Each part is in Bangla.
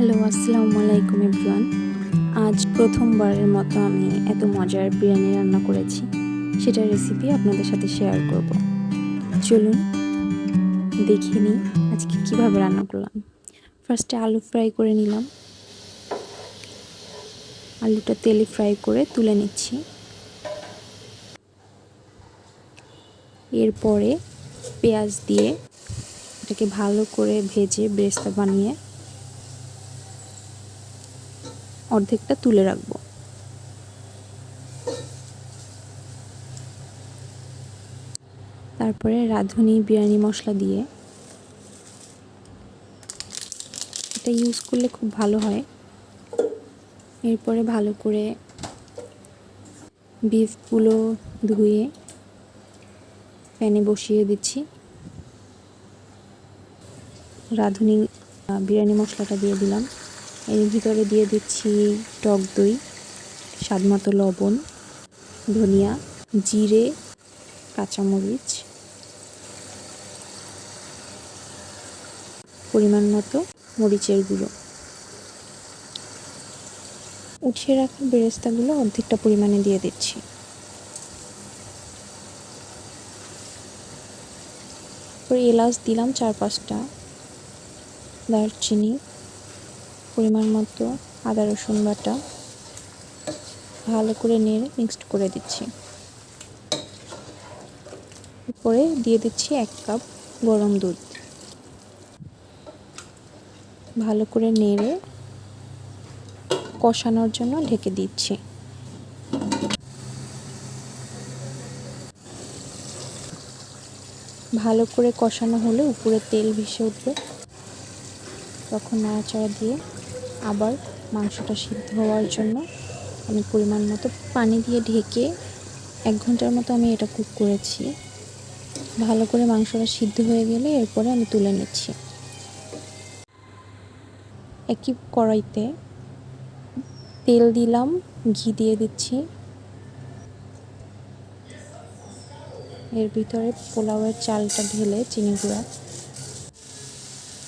হ্যালো, আসসালামু আলাইকুম এভরিওয়ান। আজ প্রথমবারের মতো আমি এত মজার বিরিয়ানি রান্না করেছি। সেটার রেসিপি আপনাদের সাথে শেয়ার করব। চলুন দেখে নিই আজকে কিভাবে রান্না করলাম। ফার্স্টে আলু ফ্রাই করে নিলাম। আলুটা তেলে ফ্রাই করে তুলে নিচ্ছি। এরপরে পেঁয়াজ দিয়ে এটাকে ভালো করে ভেজে বেরেস্তা বানিয়ে অর্ধেকটা তুলে রাখবো। তারপরে রাঁধুনি বিরিয়ানি মশলা দিয়ে এটা ইউজ করলে খুব ভালো হয়। এরপরে ভালো করে বিফগুলো ধুয়ে প্যানে বসিয়ে দিচ্ছি। রাঁধুনি বিরিয়ানি মশলাটা দিয়ে দিলাম। এর ভিতরে দিয়ে দিচ্ছি টক দই, স্বাদমতো লবণ, ধনিয়া, জিরে, কাঁচামরিচ, পরিমাণ মতো মরিচের গুঁড়ো। উঠিয়ে রাখা বেরেস্তাগুলো অর্ধেকটা পরিমাণে দিয়ে দিচ্ছি। পরে এলাচ দিলাম 4-5টা, দারচিনি, পরিমাণ মতো আদা রসুন বাটা, ভালো করে নেড়ে মিক্সড করে দিচ্ছি। এরপরে দিয়ে দিচ্ছি 1 কাপ গরম দুধ। ভালো করে নেড়ে কষানোর জন্য ঢেকে দিচ্ছি। ভালো করে কষানো হলে উপরে তেল ভেসে উঠবে, তখন নাড়াচাড়া দিয়ে আবার মাংসটা সিদ্ধ হওয়ার জন্য আমি পরিমাণ মতো পানি দিয়ে ঢেকে 1 ঘন্টার মতো আমি এটা কুক করেছি। ভালো করে মাংসটা সিদ্ধ হয়ে গেলে এরপরে আমি তুলে নিচ্ছি। একই কড়াইতে তেল দিলাম, ঘি দিয়ে দিচ্ছি। এর ভিতরে পোলাওয়ের চালটা ঢেলে চিনি গুঁড়া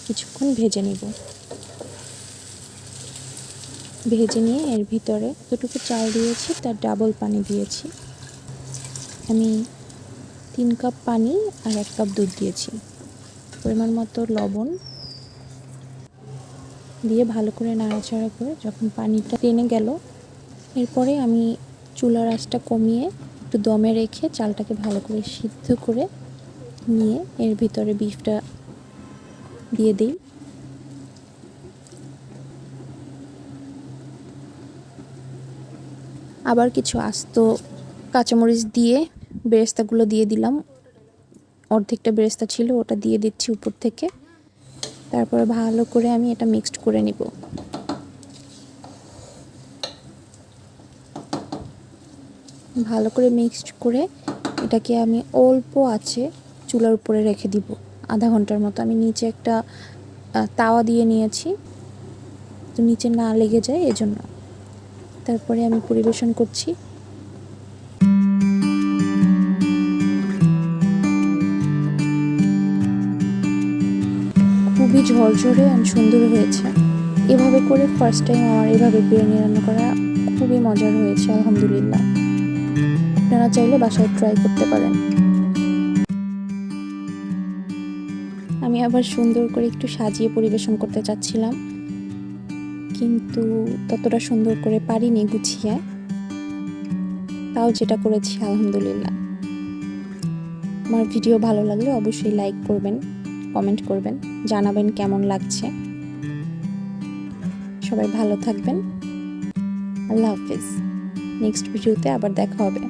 কিছুক্ষণ ভেজে নিব। ভেজে নিয়ে এর ভিতরে যতটুকু চাল দিয়েছি তার ডাবল পানি দিয়েছি। আমি 3 কাপ পানি আর 1 কাপ দুধ দিয়েছি। পরিমাণ মতো লবণ দিয়ে ভালো করে নাড়াচাড়া করে যখন পানিটা টেনে গেল, এরপরে আমি চুলার আঁচটা কমিয়ে একটু দমে রেখে চালটাকে ভালো করে সিদ্ধ করে নিয়ে এর ভিতরে বিফটা দিয়ে দিই। আবার কিছু আস্ত কাঁচামরিচ দিয়ে বেরেস্তাগুলো দিয়ে দিলাম। অর্ধেকটা বেরেস্তা ছিল, ওটা দিয়ে দিচ্ছি উপর থেকে। তারপরে ভালো করে আমি এটা মিক্সড করে নিব। ভালো করে মিক্সড করে এটাকে আমি অল্প আঁচে চুলার উপরে রেখে দিব আধা ঘন্টার মতো। আমি নিচে একটা তাওয়া দিয়ে নিয়েছি, তো নিচে না লেগে যায় এজন্য। তারপরে আমি পরিবেশন করছি। খুবই ঝরঝরে আর সুন্দর হয়েছে। এভাবে করে ফার্স্ট টাইম আমার এভাবে বিরিয়ানি রান্না করা খুবই মজার হয়েছে, আলহামদুলিল্লাহ। আপনারা চাইলে বাসায় ট্রাই করতে পারেন। আমি আবার সুন্দর করে একটু সাজিয়ে পরিবেশন করতে চাচ্ছিলাম, কিন্তু ততটা সুন্দর করে পারিনি গুছিয়ে। তাও যেটা করেছি আলহামদুলিল্লাহ। আমার ভিডিও ভালো লাগলে অবশ্যই লাইক করবেন, কমেন্ট করবেন, জানাবেন কেমন লাগছে। সবাই ভালো থাকবেন। আল্লাহ হাফেজ। নেক্সট ভিডিওতে আবার দেখা হবে।